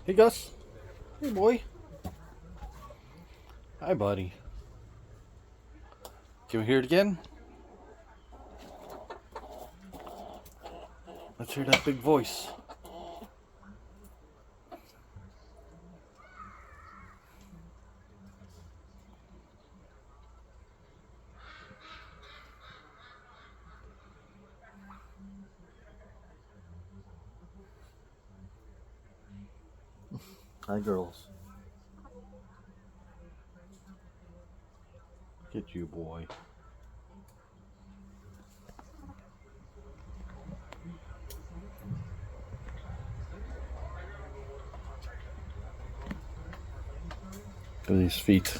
Hey Gus. Hey boy. Hi buddy. Can we hear it again? Let's hear that big voice. Hi girls. Look at you boy. Look at these feet.